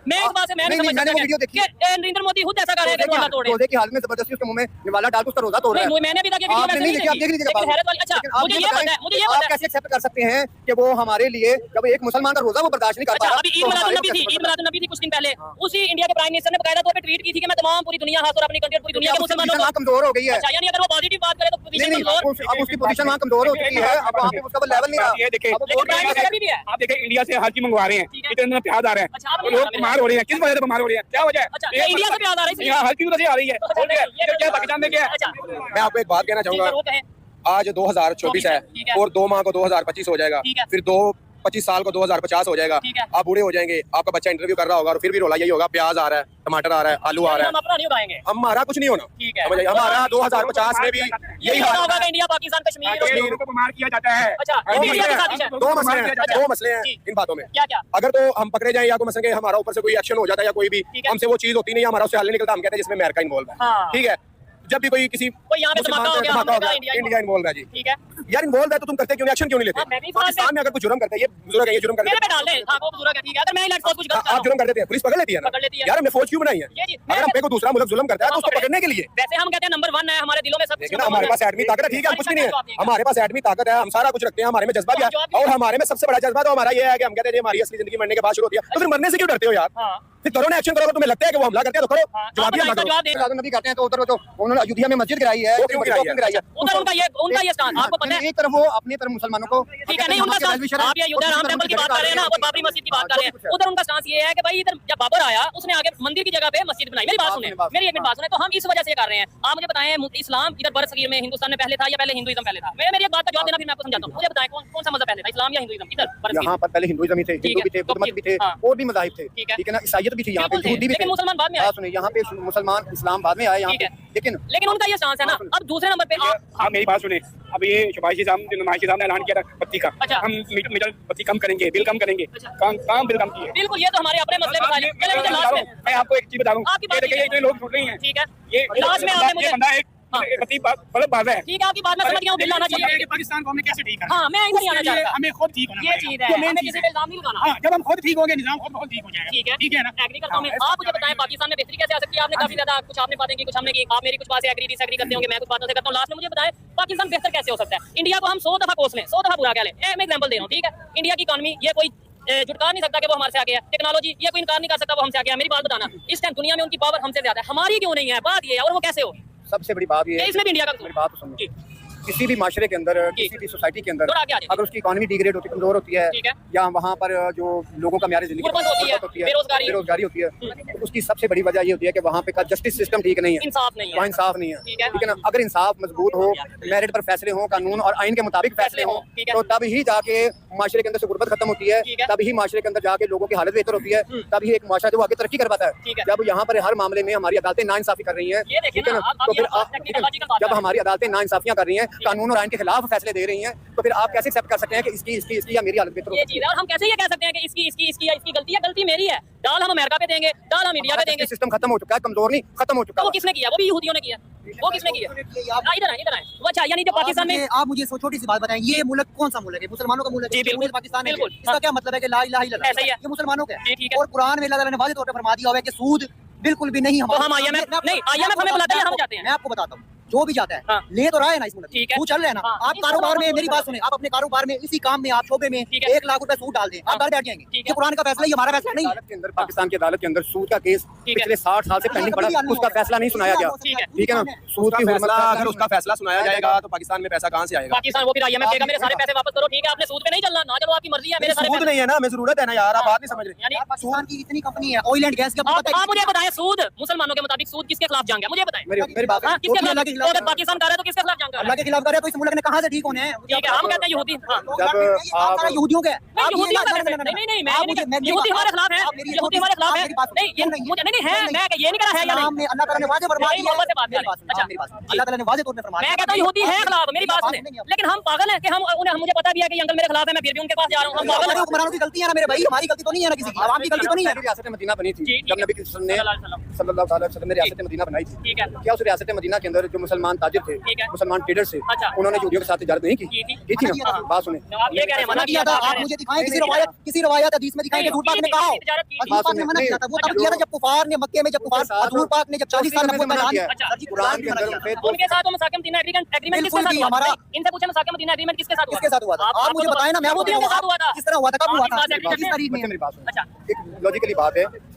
मैं इस बात से मैंने वीडियो देखी है, नरेंद्र मोदी खुद ऐसा कर रहे हैं, रोजे की हालत में जबरदस्ती उसके मुंह में निवाला डाल उसका रोजा तोड़ रहा है। मैंने भी देखा, आपने नहीं देखी, आप देख लीजिएगा। अच्छा, मुझे ये पता आप कैसे एक्सेप्ट कर सकते हैं कि वो हमारे लिए, जब एक मुसलमान का रोजा वो बर्दाश्त नहीं कर पा रहा। अभी ईद मिलाद नबी थी कुछ दिन पहले, उसी इंडिया के प्राइम मिनिस्टर ने बकायदा तौर पे ट्वीट की थी कि मैं तमाम पूरी दुनिया हाथ और अपनी कंट्री पूरी दुनिया के मुसलमानों को कमजोर हो गई है। अच्छा, यानी अगर वो पॉजिटिव बात करे तो पोजीशन कमजोर, अब उसकी पोजीशन वहां कमजोर हो चुकी है, अब वहां पे उसका लेवल नहीं रहा। ये देखिए, आप देखिए इंडिया से हर चीज मंगवा रहे हैं, इतना प्याज आ रहा है, लोग बीमार हो रहे हैं। किस वजह से बीमार हो रहे हैं? क्या वजह है? इंडिया से प्याज आ रही है, हर चीज आ रही है, क्या पाकिस्तान में क्या है? मैं आपको एक बात कहना चाहूंगा, आज 2024 है और 2 माह को 2025 हो जाएगा, फिर 25 साल को 2050 हो जाएगा, आप बूढ़े हो जाएंगे, आपका बच्चा इंटरव्यू कर रहा होगा और फिर भी रोला यही होगा, प्याज आ रहा है, टमाटर आ रहा है, आलू आ रहा है, हमारा कुछ नहीं होना, हमारा 2050 में भी यही हाल होगा। इंडिया पाकिस्तान कश्मीर को बीमार किया जाता है। दो मसले हैं इन बातों में। अगर तो हम पकड़े जाए या कोई मसले हमारा ऊपर से कोई एक्शन हो जाता है या कोई भी हमसे वो चीज होती नहीं, हमारा उससे हल नहीं निकलता, हम कहते हैं जिसमें अमेरिका इन्वॉल्व है, ठीक है। जब भी कोई किसी इंडिया इन्वॉल्व है जी, ठीक है यार इन्वॉल्व है तो तुम करते क्यों नहीं, एक्शन क्यों नहीं लेते? पाकिस्तान में अगर कुछ जुर्म करता है, ये बुजुर्ग है, ये जुर्म कर देते हैं, आप जुर्म कर देते हैं, पुलिस पकड़ लेती है ना, यार हमने फौज क्यों बनाई है? अगर हम पे कोई दूसरा मुल्क जुर्म करता है तो उसको पकड़ने के लिए, वैसे हम कहते हैं नंबर 1 है हमारे दिलों में सब। लेकिन हमारे पास एडमी ताकत है, ठीक है, हम कुछ नहीं है, हमारे पास एडमी ताकत है, हम सारा कुछ रखते हैं, हमारे में जज्बा भी है, और हमारे में सबसे बड़ा जज्बा तो हमारा ये है कि हम कहते हैं हमारी असली जिंदगी मरने के बाद शुरू होती है, तो फिर मरने से क्यों डरते हो यार? फिर करो ना, एक्शन करो। तुम्हें लगता है कि वो हमला करते हैं तो करो, जवाब नबी करते हैं तो उधर तो उन्होंने अयोध्या में मस्जिद गिराई है, उधर उनका ये स्टांस आपको पता है। एक तरफ वो अपनी तरफ मुसलमानों को, ठीक है, नहीं उनका स्टांस, आप ये अयोध्या राम टेंपल की बात कर रहे हैं ना, और बाबरी मस्जिद की बात कर रहे हैं, उधर उनका स्टांस ये है कि भाई इधर जब बाबर आया उसने आगे मंदिर की जगह पे मस्जिद बनाई। मेरी बात सुने, मेरी एक मिनट बात सुने, तो हम इस वजह से कर रहे हैं। आप मुझे बताएं, इस्लाम इधर बरसगीर में हिंदुस्तान में पहले था या पहले हिंदुइज्म पहले था? मेरी एक बात का जवाब देना, फिर मैं आपको समझाता हूं। मुझे बताएं कौन सा मजहब पहले था, इस्लाम या हिंदुइज्म? इधर यहाँ पर पहले हिंदुइज्म ही थे, हिंदू भी थे, बुद्ध मत भी थे, और भी मज़ाहिब थे, ठीक है ना, ईसाईयत मस्जिद भी थी यहाँ पे, बिल्कुल थे, यहूदी भी लेकिन थे। मुसलमान बाद में आए। बात सुनिए, यहाँ पे मुसलमान इस्लाम बाद में आए यहाँ ठीक पे, है। लेकिन लेकिन उनका ये चांस है ना। अब दूसरे नंबर पे हाँ मेरी बात सुने, अब ये शुभाशी साहब नुमाइशी साहब ने ऐलान किया था बत्ती का, अच्छा। हम मीटर बत्ती कम करेंगे, बिल कम करेंगे, काम बिल कम किए। बिल्कुल, ये तो हमारे अपने मसले मसाइल हैं। चलिए मुझे लास्ट में मैं आपको एक चीज बता दूं, आपकी बात देखिए इतने लोग सुन रहे हैं, ठीक है, ये लास्ट में आपने मुझे बंदा एक बत्ती गलत बात है। ठीक है, आपकी बात मैं समझ गया हूँ, बिल लाना चाहिए। पाकिस्तान को हमें कैसे ठीक करना हाँ, मैं इधर ही आना चाहता हूँ। हमें खुद ठीक होना ये चीज है, तो मेन हमें चीज किसी है। पे इल्जाम नहीं लगाना। हाँ, जब हम खुद ठीक होंगे निजाम खुद बहुत ठीक हो जाएगा। ठीक है ना। एग्री करता हूँ मैं। आप मुझे बताएं पाकिस्तान में बेहतरी कैसे आ सकती है? आपने काफी ज्यादा कुछ आपने बातें की, कुछ हमने की। आप मेरी कुछ बातें एग्री डिसएग्री करते होंगे, मैं कुछ बातों से करता हूँ। लास्ट में मुझे बताएं पाकिस्तान बेहतर कैसे हो सकता है? इंडिया को हम 100 दफा कोस लें, 100 दफा बुरा कह लें, मैं एग्जांपल दे रहा हूँ, ठीक है। इंडिया की इकॉनमी ये कोई जुटका नहीं सकता कि वो हमारे से आगे है। टेक्नोलॉजी ये कोई इनकार नहीं कर सकता वो हमसे आगे है। मेरी बात बताना, इस टाइम दुनिया में उनकी पावर हमसे ज्यादा है, हमारी क्यों नहीं है? बात ये है, और वो कैसे हो? सबसे बड़ी बात ये है, इसमें भी इंडिया का मेरी बात तो सुनिए, किसी भी माशरे के अंदर, किसी भी सोसाइटी के अंदर थोड़ा आगे आ जाइए। अगर उसकी इकोनॉमी डिग्रेड होती है, कमजोर होती है, ठीक है। या वहाँ पर जो लोगों का म्यार जिंदगी गुर्बत होती है, बेरोजगारी होती है, तो उसकी सबसे बड़ी वजह ये होती है कि वहाँ पे का जस्टिस सिस्टम ठीक नहीं है, इंसाफ नहीं वहाँ है। इंसाफ नहीं है। ठीक है। ठीक है ना। अगर इंसाफ मजबूत हो, मेरिट पर फैसले हो, कानून और आइन के मुताबिक फैसले हो, ठीक है। तो तब ही जाके माशरे के अंदर से गुर्बत खत्म होती है, ठीक है। तब ही माशरे के अंदर जाके लोगों की हालत बेहतर होती है, तब ही एक माशरा जो आगे तरक्की कर पाता ठीक है। है। जब यहाँ पर हर मामले में हमारी अदालतें नाइंसाफी कर रही हैं, ये देखिए ठीक है ना, ना, आप तो ये फिर टेक्नोलॉजिकल बात जब कर रहे हमारी अदालतें नाइंसाफियां कर रही हैं, कानून और आइन के खिलाफ फैसले दे रही हैं, तो फिर आप कैसे एक्सेप्ट कर सकते हैं कि इसकी या मेरी हालत बेहतर हो ये सकती है? चीज है। और हम कैसे ये कह सकते हैं कि इसकी गलती है? गलती मेरी है। डाल हम अमेरिका पे देंगे, डाल हम इंडिया पे देंगे। सिस्टम खत्म हो चुका है, कमजोर नहीं, खत्म हो चुका तो वो है। किसने किया? वो भी यहूदियों ने किया। वो किसने किया? इधर आए, इधर आए। वो अच्छा, यानी जो पाकिस्तान में आप मुझे छोटी सी बात बताएं, ये मुल्क कौन सा मुल्क है? मुसलमानों का मुल्क जी, है। बिल्कुल, ये पाकिस्तान है। बिल्कुल, इसका क्या मतलब है कि ला इलाहा इल्लल्लाह? ऐसा ही है। ये मुसलमानों का जी, ठीक है। और कुरान में अल्लाह ताला ने वाज़ेह तौर पे फरमा दिया हुआ है कि सूद बिल्कुल भी नहीं तो हम IMF नहीं, IMF हमें बुलाता है, हम जाते हैं। मैं आपको बताता हूँ, जो भी जाता है हाँ। ले तो रहा है ना इस मुल्क में। ठीक है। सूद चल रहा है ना। हाँ। आप कारोबार में, मेरी बात सुने, आप अपने कारोबार में इसी काम में, आप शोबे में ठीक है। 1 लाख रुपए सूद डाल दें, आप घर बैठ जाएंगे। ठीक है। ये कुरान का फैसला, ये हमारा फैसला नहीं है। अदालत के अंदर, पाकिस्तान की अदालत के अंदर सूद का केस ठीक है। पिछले 60 साल से पेंडिंग पड़ा, उसका फैसला नहीं सुनाया गया। ठीक है। ठीक है ना। सूद की फैसला, हुर्मत अगर उसका फैसला सुनाया जाएगा तो पाकिस्तान में पैसा कहाँ से आएगा? पाकिस्तान वो फिर IMF कहेगा मेरे सारे पैसे वापस करो। ठीक है, आपने सूद पे नहीं चलना ना, चलो आपकी मर्जी है, मेरे सारे सूद पैसे। नहीं है ना, हमें जरूरत है ना यार, आप बात नहीं समझ रहे। यानी पाकिस्तान की इतनी कंपनी है ऑयल एंड गैस की, आपको पता है आप मुझे बताएं, सूद मुसलमानों के मुताबिक सूद किसके खिलाफ जंग है? मुझे बताएं। मेरी बात हाँ, किसके अल्लाह के खिलाफ? खिलाफ। तो अगर पाकिस्तान कर रहा है तो किसके खिलाफ जंग कर रहा अल्लाह है? के खिलाफ कर रहे हैं, तो इस मुल्क ने कहाँ से ठीक होने हैं? ठीक है, हम कहते हैं यहूदी। हाँ। आप सारा यहूदियों के नहीं, यहूदियों का कैसे? नहीं, नहीं, मैं नहीं कहता। यहूदी हमारे खिलाफ है, यहूदी हमारे खिलाफ है। नहीं, ये मुझे नहीं है, मैं ये नहीं कह रहा है या नहीं। अल्लाह ताला ने वाज़ेह फरमा नहीं, दिया है। मोहब्बत से बात मेरी करें। बात सुनो, अच्छा। मेरी बात सुनो। अल्लाह ताला ने वाज़ेह तौर पे फरमा मैं दिया। कहता हूँ यहूदी है खिलाफ, मेरी बात सुने। लेकिन हम पागल हैं कि हम उन्हें, मुझे पता भी है कि ये अंकल मेरे खिलाफ है, मैं फिर भी उनके पास जा रहा हूँ। हम पागल हमारे हैं। हुक्मरानों की गलती है ना मेरे भाई, हमारी गलती तो नहीं है ना, किसी की आवाम की गलती तो नहीं है। पहली रियासत मदीना बनी थी जी, ठीक जब है। नबी वसल्लम ने सल्लल्लाहु अलैहि वसल्लम। सल्लल्लाहु अलैहि वसल्लम ने रियासत मदीना बनाई थी। ठीक है। क्या उस रियासत मदीना के अंदर जो मुसलमान ताजिर थे, ठीक है। मुसलमान ट्रेडर से, अच्छा। उन्होंने यहूदियों के साथ तिजारत नहीं की? की थी। की थी ना। हाँ। बात सुने, आप ये कह रहे हैं मना किया था? आप मुझे दिखाएं किसी रवायत हदीस में दिखाएं कि हजूर पाक ने कहा हो। हजूर पाक ने मना किया था, वो तब किया था जब कुफार ने मक्के में, जब कुफार हजूर पाक ने जब 40 साल नबूवत का ऐलान किया। अच्छा। सर जी, कुरान के अंदर उनके साथ वो मसाके मदीना एग्रीमेंट किसके बिल्कुल साथ भी हुआ? हमारा- नहीं, इनसे पूछे मसाके मदीना एग्रीमेंट किसके साथ हुआ? किसके साथ हुआ था? आप मुझे बताएं ना, मैं वो यहूदियों के साथ हुआ था। किस तरह हुआ था, कब हुआ था, आप इस बात से किस तारीख में? मेरी बात सुनो। अच्छा। एक लॉजिकली बात है,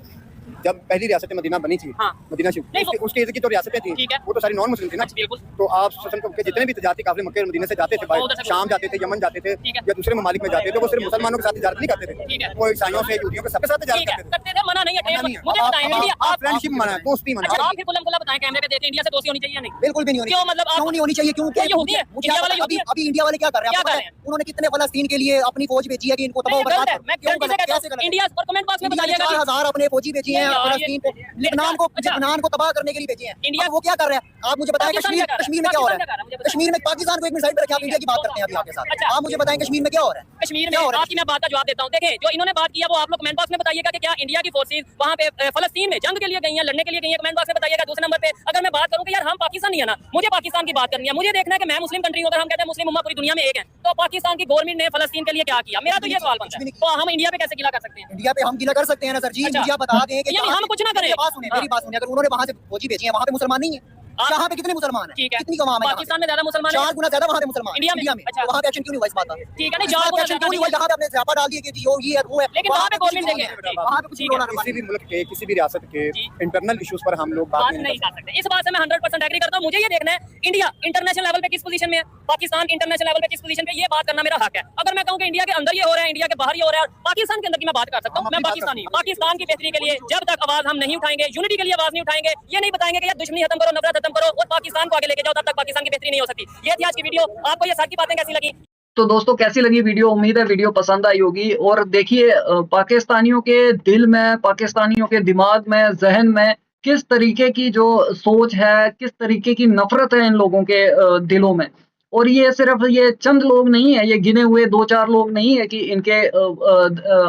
जब पहली रियासत मदीना बनी थी, हाँ। मदीना शरीफ, नहीं, वो- उसके इर्द की जो रियासतें थी ठीक है। वो तो सारी नॉन मुस्लिम थी ना। बिल्कुल। तो आप सल्लल्लाहु के जितने भी तजारती काफिले मक्के और मदीने से जाते थे, वो उधर भाई से शाम जाते थे, यमन जाते थे, ठीक है। या दूसरे ममालिक में जाते थे, वो सिर्फ मुसलमानों के साथ तिजारत नहीं करते ठीक है। थे, वो ईसाइयों से, यहूदियों के सबके साथ ठीक है, तिजारत करते थे। करते थे, मना नहीं है। मना नहीं है। मुझे आप- बताएं, आप- इंडिया आप फ्रेंडशिप मना है, दोस्ती मना अच्छा, है। आप फिर खुल्लम खुल्ला बताएं कैमरे पे देते इंडिया से दोस्ती होनी चाहिए या नहीं? बिल्कुल भी नहीं होनी क्यों? चाहिए। मतलब आप- क्यों नहीं होनी चाहिए? क्योंकि वो यहूदी है, मुझे इंडिया वाले अभी यहूदी है। अभी इंडिया वाले क्या कर रहे हैं? क्या आपको कर पता रहे है? उन्होंने कितने फलस्तीन के लिए अपनी फौज भेजी है कि इनको तबाह नहीं, गलत है। बर्बाद मैं करो। गलती से कहता कैसे हूं, गलत है? इंडिया और कमेंट बॉक्स में इंडिया ने बताइएगा कि 4000 अपने फौजी भेजी हैं, नहीं, फलस्तीन को, लेबनान को, अच्छा। लेबनान को तबाह करने के लिए भेजी हैं। इंडिया- अब वो क्या कर रहे हैं? आप मुझे बताएं, पाकिस्तान कश्मीर क्या कर रहा है? कश्मीर में क्या हो रहा पाकिस्तान क्या कर रहा है? मुझे है? बताएं। कश्मीर में पाकिस्तान को एक मिनट साइड पे रखे, आप इंडिया की बात करते हैं अभी आपके साथ। अच्छा। आप मुझे बताएं कश्मीर में क्या हो रहा है? कश्मीर क्या में हो रहा है? आपकी मैं बात का जवाब देता हूं। देखिए, जो इन्होंने बात किया वो आप लोग कमेंट बॉक्स में बताइएगा कि क्या इंडिया की फोर्सेज वहां पे फलस्तीन में जंग के लिए गई हैं, लड़ने के लिए गई हैं? कमेंट बॉक्स में बताइएगा। दूसरे नंबर पे अगर मैं बात करूं कि यार हम पाकिस्तानी है ना, मुझे पाकिस्तान की बात करनी है, मुझे देखना है कि मैं मुस्लिम कंट्री हूं, अगर हम कहते हैं मुस्लिम उम्मा पूरी दुनिया में एक है, तो पाकिस्तान की गवर्नमेंट ने फलस्तीन के लिए क्या किया? मेरा तो ये सवाल बनता है। तो हम इंडिया पे कैसे गिला कर सकते हैं? इंडिया पे हम गिला कर सकते हैं ना सर जी। अच्छा। इंडिया बता दें कि यानी हम कुछ ना करें। मेरी बात सुनिए, मेरी बात सुनिए, अगर उन्होंने वहां से फौजी भेजी है, वहां पे मुसलमान नहीं है? यहाँ पे कितने मुसलमान हैं? ठीक है। कितनी कमाम है? पाकिस्तान में ज्यादा मुसलमान हैं। 4 गुना ज्यादा वहाँ पे मुसलमान इंडिया में? अच्छा, अच्छा। वहाँ पे एक्शन क्यों नहीं हुआ इस बात का? ठीक है, नहीं, इस चार बात गुना पे एक्शन क्यों नहीं ज्यादा हुआ? जहाँ पे आपने ज़्यादा डाल दिए कि जी वो ये है वो है, लेकिन वहाँ पे कुछ गवर्नमेंट नहीं देखे। है। वहाँ पे कुछ ठीक नहीं है। होना। किसी भी मुल्क के, किसी भी रियासत के जी। इंटरनल इश्यूज पर हम लोग बात बात नहीं नहीं कर सकते। इस बात से मैं 100% एग्री करता हूं। मुझे ये देखना है इंडिया इंटरनेशनल लेवल पे किस पोजीशन में है, पाकिस्तान इंटरनेशनल लेवल पे किस पोजीशन पे, ये बात करना मेरा हक है। अगर मैं कहूं कि इंडिया के अंदर ये हो रहा है, इंडिया के बाहर ये हो रहा है, पाकिस्तान के अंदर की मैं बात कर सकता हूं। मैं पाकिस्तानी हूं। पाकिस्तान की बेहतरी के लिए जब तक आवाज हम नहीं उठाएंगे, यूनिटी के लिए आवाज नहीं उठाएंगे, ये नहीं बताएंगे कि यार दुश्मनी खत्म करो, नफरत खत्म करो और पाकिस्तान को आगे लेके जाओ, तब तक पाकिस्तान की बेहतरी नहीं हो सकती। ये थी आज की वीडियो। आपको ये सारी बातें कैसी लगी? तो दोस्तों कैसी लगी वीडियो? उम्मीद है वीडियो पसंद आई होगी। और देखिए पाकिस्तानियों के दिल में, पाकिस्तानियों के दिमाग में, जहन में किस तरीके की जो सोच है, किस तरीके की नफरत है इन लोगों के दिलों में। और ये सिर्फ ये चंद लोग नहीं है, ये गिने हुए 2-4 लोग नहीं है कि इनके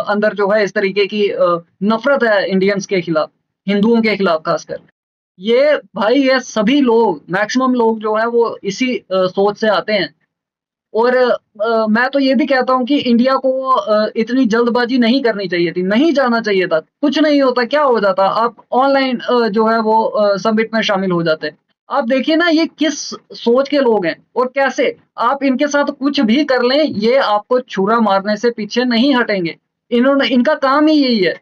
अंदर जो है इस तरीके की नफरत है इंडियंस के खिलाफ, हिंदुओं के खिलाफ खासकर। ये भाई ये सभी लोग, मैक्सिमम लोग जो है वो इसी सोच से आते हैं। और मैं तो ये भी कहता हूँ कि इंडिया को इतनी जल्दबाजी नहीं करनी चाहिए थी, नहीं जाना चाहिए था। कुछ नहीं होता, क्या हो जाता, आप ऑनलाइन जो है वो समिट में शामिल हो जाते। आप देखिए ना ये किस सोच के लोग हैं और कैसे। आप इनके साथ कुछ भी कर लें, ये आपको छुरा मारने से पीछे नहीं हटेंगे। इनका काम ही यही है।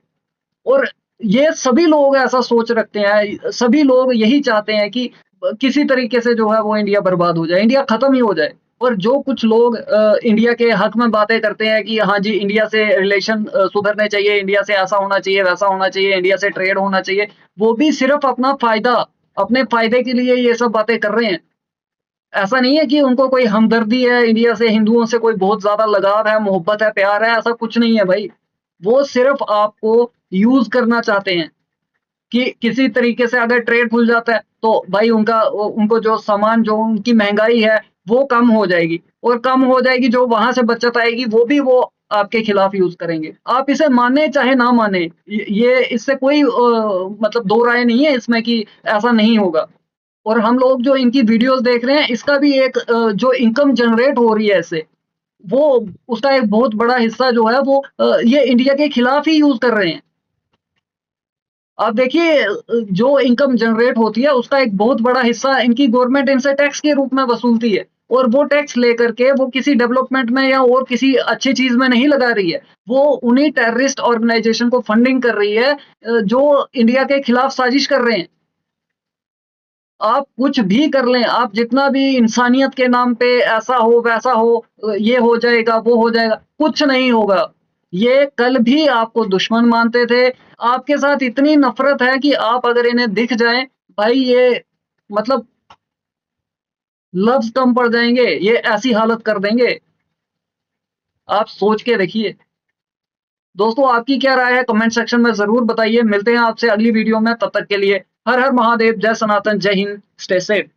और ये सभी लोग ऐसा सोच रखते हैं, सभी लोग यही चाहते हैं कि किसी तरीके से जो है वो इंडिया बर्बाद हो जाए, इंडिया खत्म ही हो जाए। और जो कुछ लोग इंडिया के हक में बातें करते हैं कि हाँ जी इंडिया से रिलेशन सुधरने चाहिए, इंडिया से ऐसा होना चाहिए, वैसा होना चाहिए, इंडिया से ट्रेड होना चाहिए, वो भी सिर्फ अपना फायदा, अपने फायदे के लिए ये सब बातें कर रहे हैं। ऐसा नहीं है कि उनको कोई हमदर्दी है इंडिया से, हिंदुओं से कोई बहुत ज्यादा लगाव है, मोहब्बत है, प्यार है, ऐसा कुछ नहीं है भाई। वो सिर्फ आपको यूज करना चाहते हैं कि किसी तरीके से अगर ट्रेड खुल जाता है तो भाई उनको जो सामान, जो उनकी महंगाई है वो कम हो जाएगी, और कम हो जाएगी, जो वहां से बचत आएगी वो भी वो आपके खिलाफ यूज करेंगे। आप इसे माने चाहे ना माने, ये इससे कोई मतलब दो राय नहीं है इसमें कि ऐसा नहीं होगा। और हम लोग जो इनकी वीडियोस देख रहे हैं, इसका भी एक जो इनकम जनरेट हो रही है इससे, वो उसका एक बहुत बड़ा हिस्सा जो है वो ये इंडिया के खिलाफ ही यूज कर रहे हैं। आप देखिए जो इनकम जनरेट होती है उसका एक बहुत बड़ा हिस्सा इनकी गवर्नमेंट इनसे टैक्स के रूप में वसूलती है, और वो टैक्स लेकर के वो किसी डेवलपमेंट में या और किसी अच्छी चीज में नहीं लगा रही है, वो उन्हीं टेररिस्ट ऑर्गेनाइजेशन को फंडिंग कर रही है जो इंडिया के खिलाफ साजिश कर रहे हैं। आप कुछ भी कर लें, आप जितना भी इंसानियत के नाम पे ऐसा हो वैसा हो, ये हो जाएगा वो हो जाएगा, कुछ नहीं होगा। ये कल भी आपको दुश्मन मानते थे, आपके साथ इतनी नफरत है कि आप अगर इन्हें दिख जाएं भाई, ये मतलब लफ्ज कम पड़ जाएंगे, ये ऐसी हालत कर देंगे। आप सोच के देखिए। दोस्तों आपकी क्या राय है कमेंट सेक्शन में जरूर बताइए। मिलते हैं आपसे अगली वीडियो में, तब तक के लिए हर हर महादेव, जय सनातन, जय हिंद, स्टे सेफ।